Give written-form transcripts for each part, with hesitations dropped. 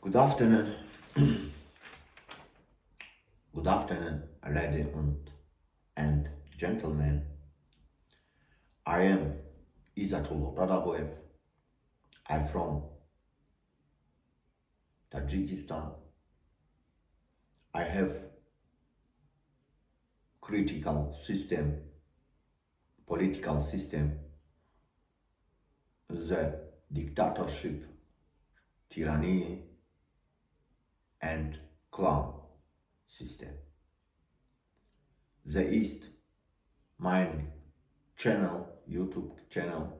Good afternoon. Good afternoon, ladies and gentlemen. I am Izatullah. I'm from Tajikistan. I have critical system, political system, the dictatorship, tyranny, and clan system. The East, my channel, YouTube channel,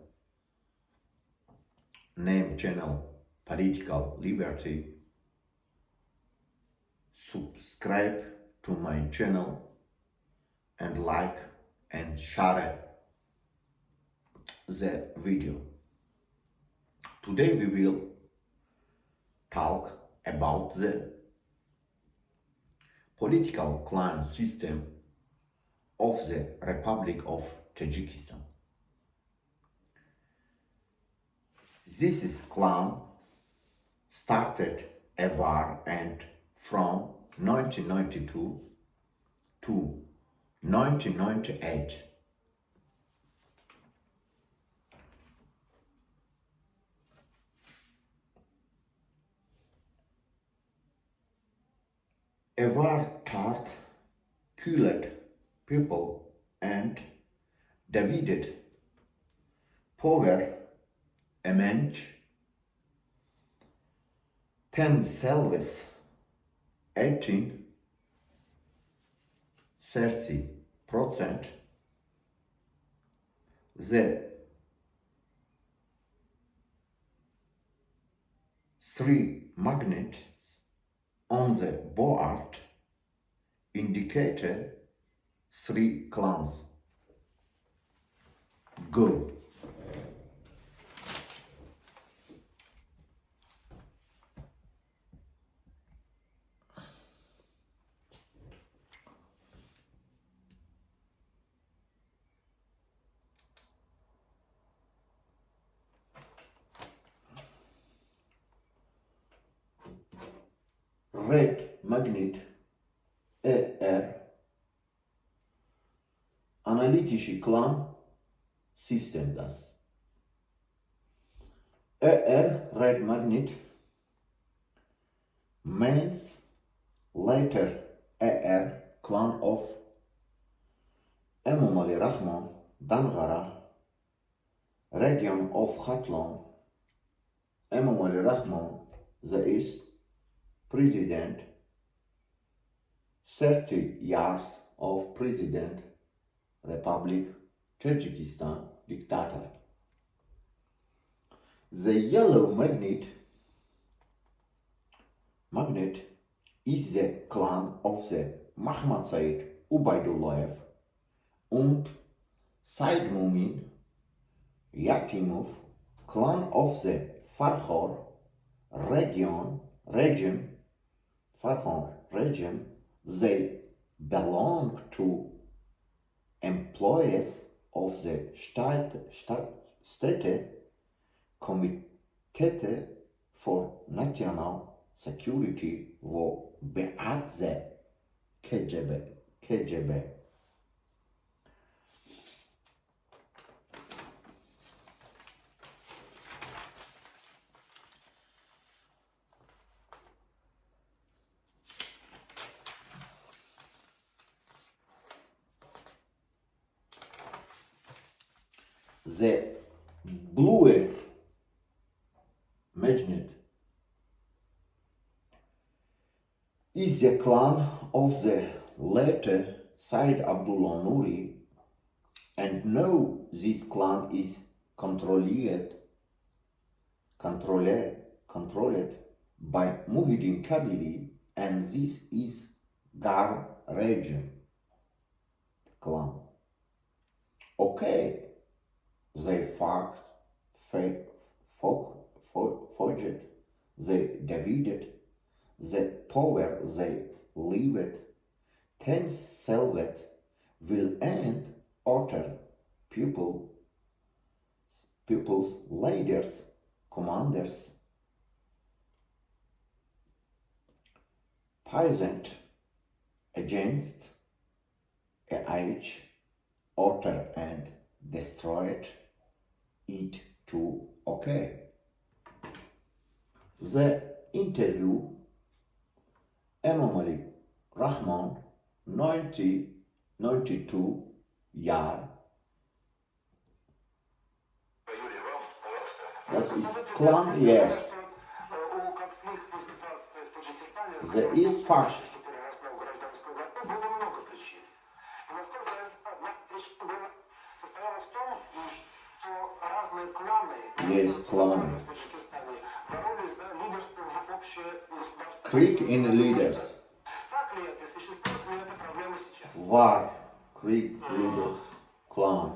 name channel, Political Liberty. Subscribe to my channel and like and share the video. Today we will talk about the political clan system of the Republic of Tajikistan. This is clan started a war and from 1992 to 1998. A war that killed people and divided power among themselves. 30%. The three magnets on the board indicated three clans. Go. Red magnet AR analytische Clan System das. AR red magnet means later AR clan of Emomali Rahman Dangara region of Khatlan. Emomali Rahman the East President, 30 years of President, Republic Tajikistan dictator. The yellow magnet is the clan of the Mahmad Said Ubaidullayev and Said Mumin Yatimov, clan of the Farhor region, they belong to employees of the State Committee for National Security wo beat the KGB. The blue magnet is the clan of the later Said Abdullah Nuri, and now this clan is controlled by Muhyiddin Kabiri, and this is Gar region clan. Okay. They forged, they divided the power they lived, themselves will end utter people's leaders, commanders, peasant against age, alter and destroyed it to okay. The interview Emomali Rahman 92 year. Das ist klar, yes. The East Fast. Yes, кланы. Krieg in leaders. War, Krieg, leaders, клан.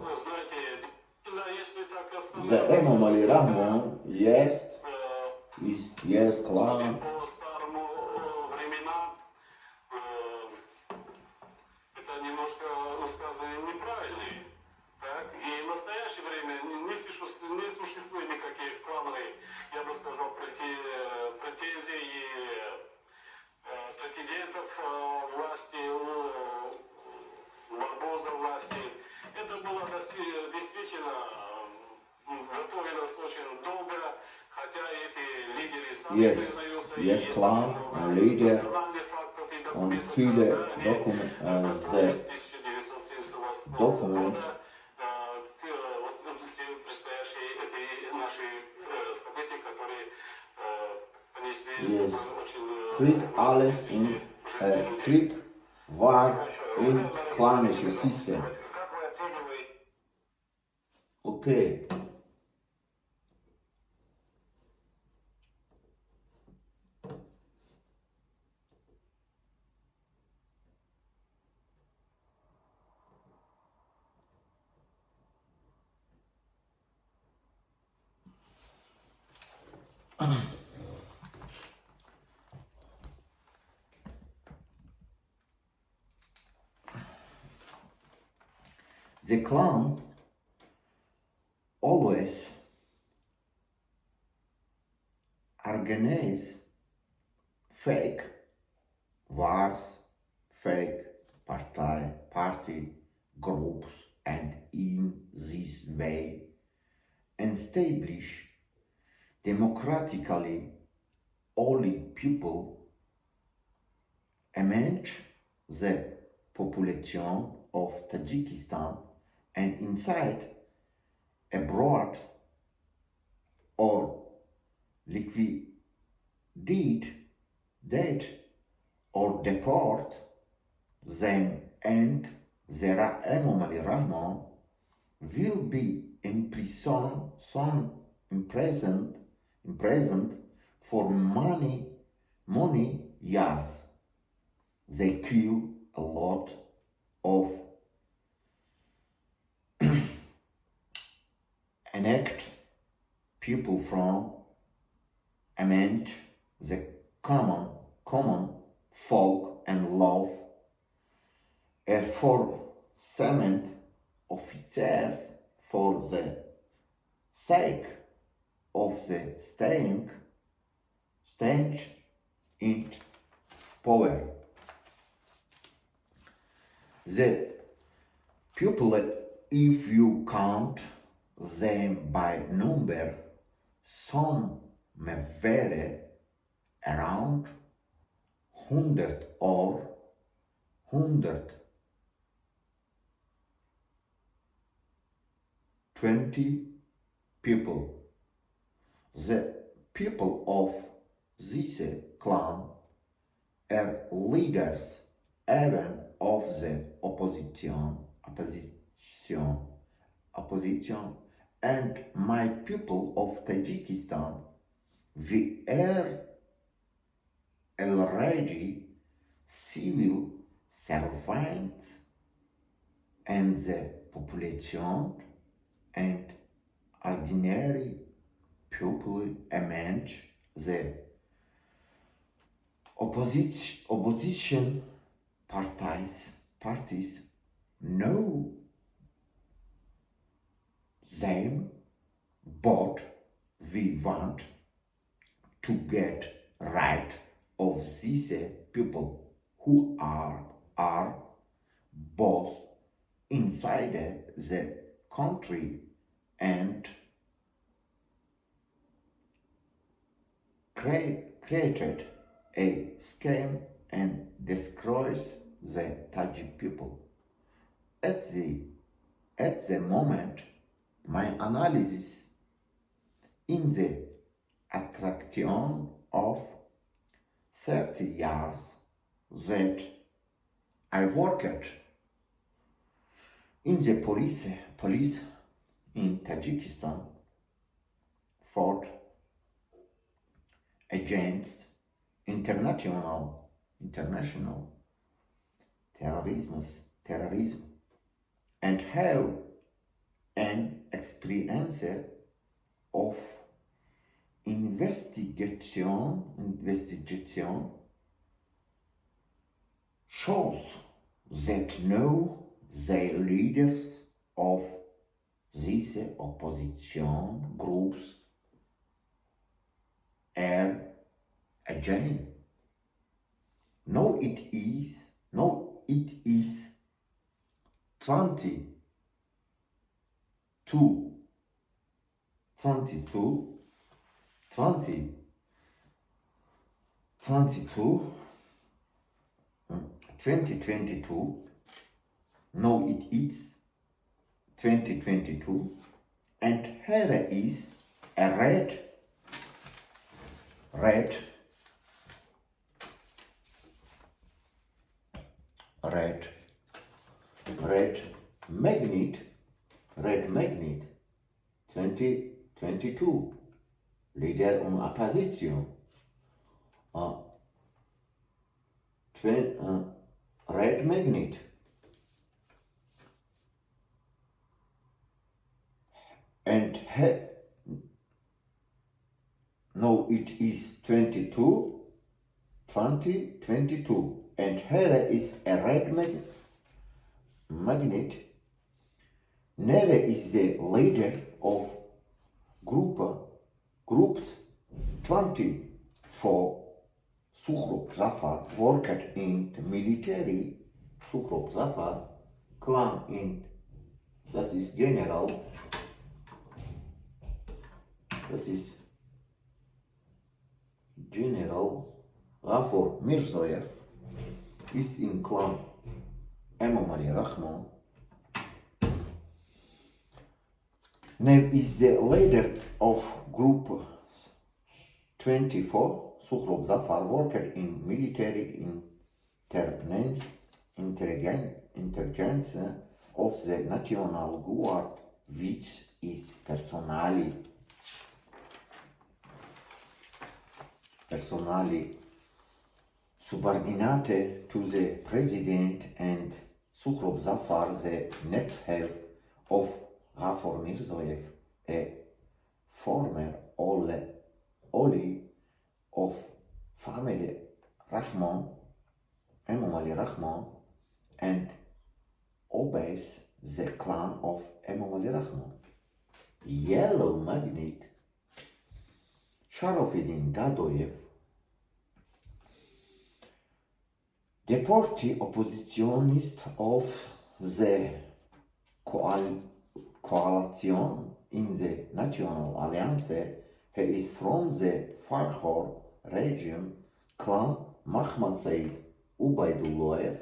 The Emomali Rahman, yes, is yes, клан. Не существует никаких кланов, я бы сказал, претензий и претендентов власти, борьбу за власти. Это было действительно готовилось очень долго, хотя эти лидеры сами признаются. Есть клан, лидер, он viele документ. Yes. Krieg alles in Krieg war in klanische System. Okay. The clan always organize fake wars, fake party groups, and in this way establish democratically only people among the population of Tajikistan and inside, abroad, or liquidate or deport them, and their Emomali Rahman will be imprisoned for many years. They kill a lot of enact people from among the common folk and love for cement officers for the sake of the staying in power. The people, if you count them by number, some may vary around 100 or 120 people. The people of this clan are leaders even of the opposition, and my people of Tajikistan, we are already civil servants, and the population and ordinary people among the opposition parties know them, but we want to get rid of these people who are both inside the country and created a scam and destroys the Tajik people. At the moment, my analysis in the attraction of 30 years that I worked in the police in Tajikistan fought against international terrorism and have an experience of investigation shows that now the leaders of these opposition groups are again. No, it is 22 2022. No, it is 2022, and here is a red magnet 2022, leader on opposition, red magnet, and no, it is 2022, and here is a red magnet. Nere is the leader of groups 24. Suhrub Zafar worked in the military. Suhrub Zafar clan in, das ist General Ghafur Mirzoyev ist in Clan Emomali Rahman. Name is the leader of Group 24. Suhrub Zafar worked in military intelligence of the National Guard, which is personally subordinate to the president, and Suhrub Zafar, the nephew of Ghafur Mirzoyev, a former Oli of family Rahman, Emomali Rahman, and obeys the clan of Emomali Rahman. Yellow magnet Sharafeddin Dadoyev, the party oppositionist of the coalition in the National Alliance. He is from the Farhor region, clan Mahmad Said Ubaidullayev,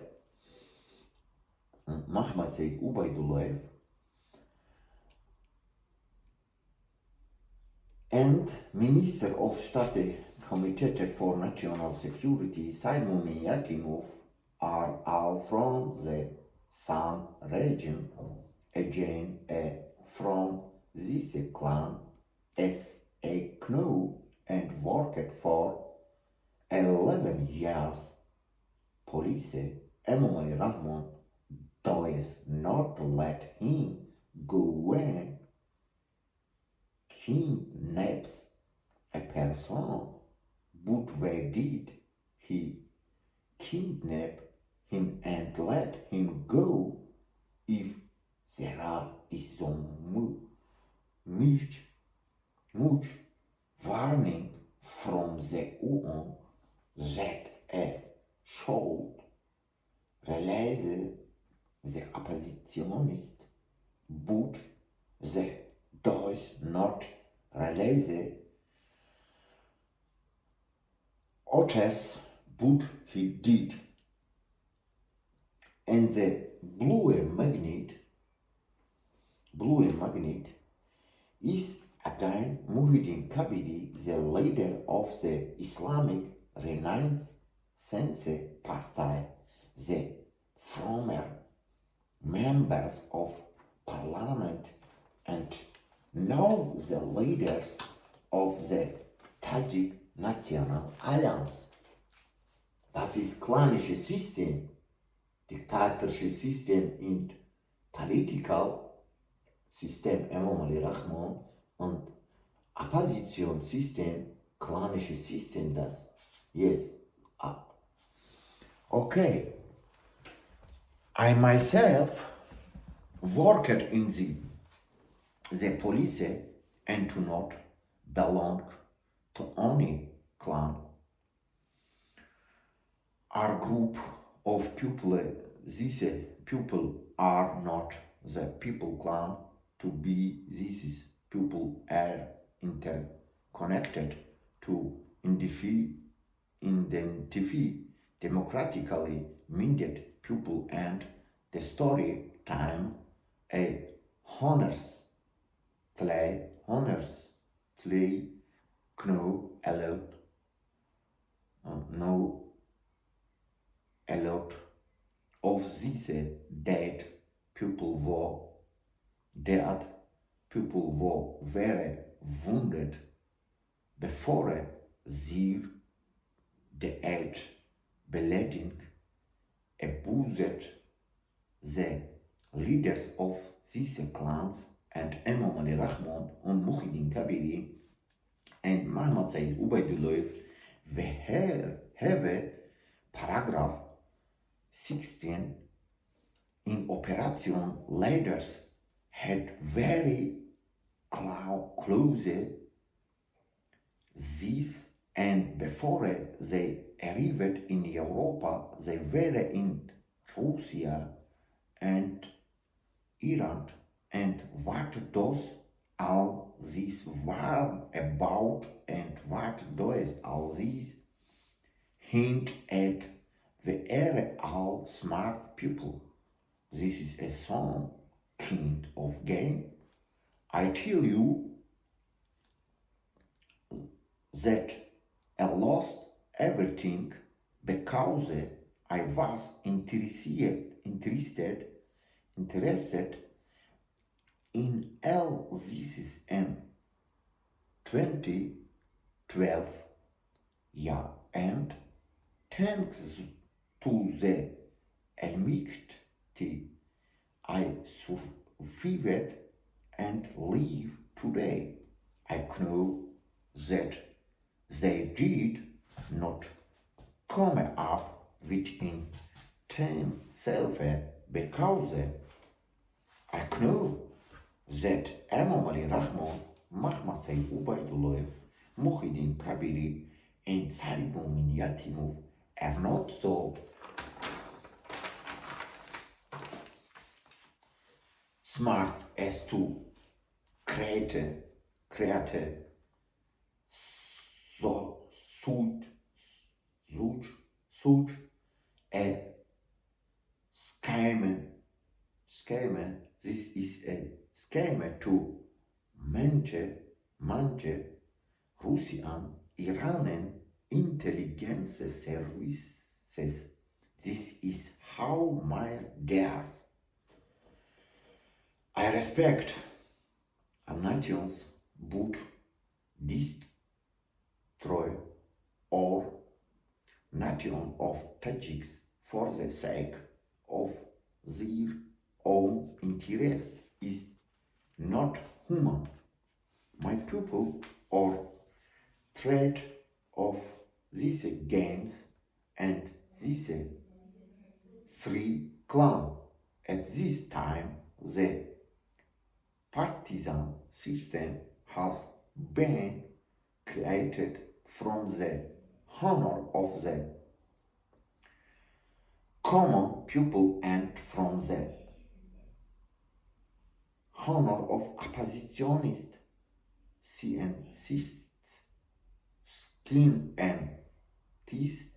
and Minister of State Committee for National Security Simon Yatimov are all from the same region, again from this clan as a crew, and worked for 11 years. Police Emomali Rahman does not let him go when kidnaps a person, but where did he kidnap him and let him go if there is so much warning from the UN that a should realize the oppositionist, but they does not realize others, but he did. And the blue magnet is again Muhyiddin Kabiri, the leader of the Islamic Renaissance Party, the former members of parliament and now the leaders of the Tajik National Alliance. Das ist klanische System, diktatorischen System in political System Emomali Rahman und Oppositionssystem, klanisches System das. Yes. Okay. I myself worked in the police and do not belong to any clan or group of people. These people are not the people clan to be. These people are interconnected to identify democratically minded people, and the story time a honestly no a lot of these dead people were very wounded before the age beleding abused the leaders of these clans and Emomali Rahman and Muhyiddin Kabiri and Muhammad Said Ubaidullah have paragraph 16 in operation leaders had very close this, and before they arrived in Europe they were in Russia and Iran, and what does all this war about, and what does all this hint at? We are all smart people. This is a some kind of game. I tell you that I lost everything because I was interested in all this in 2012. Yeah, and thanks to the Almighty, I survived and live today. I know that they did not come up within themselves because I know that Emomali Rahman, Muhammad Said Ubaidullah, Muhyiddin Kabiri, and Simon Yatimov are not so smart as to create such a scam. This is a scam to manage Russian, Iranian intelligence services. This is how my dears. I respect nations, but destroy all nation of Tajiks for the sake of their own interest is not human. My people are tired of these games and these three clans. At this time, the partisan system has been created from the honor of the common people and from the honor of oppositionists, CNCists, scheme and theists,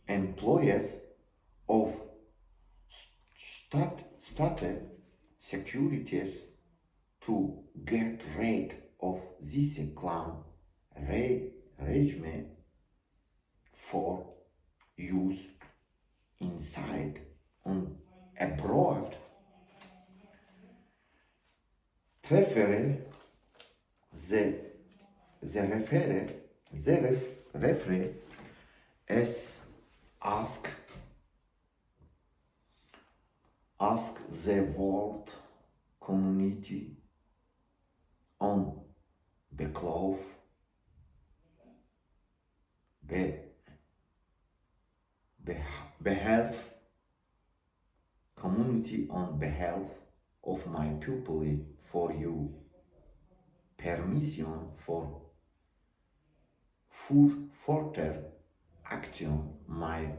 employers of state securities to get rid of this clan regime for use inside and abroad. The referee is ask the world community on behalf of my people for you permission for further action. My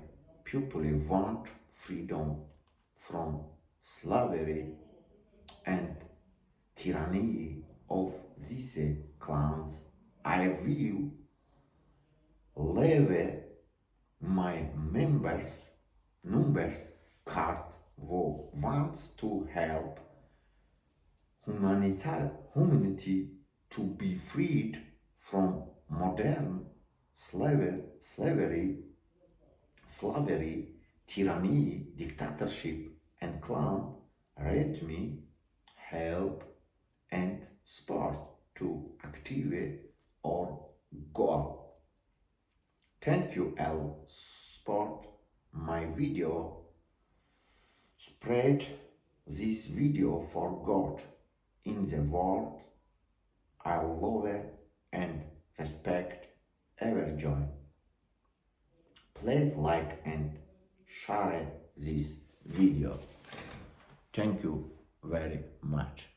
people want freedom from slavery and tyranny of these clans. I will leave my numbers card who wants to help humanity to be freed from modern slavery, tyranny, dictatorship, and clan. Let me help and support to activate or go. Thank you all. Support my video. Spread this video for God in the world. I love and respect every joy. Please like and share this video. Thank you very much.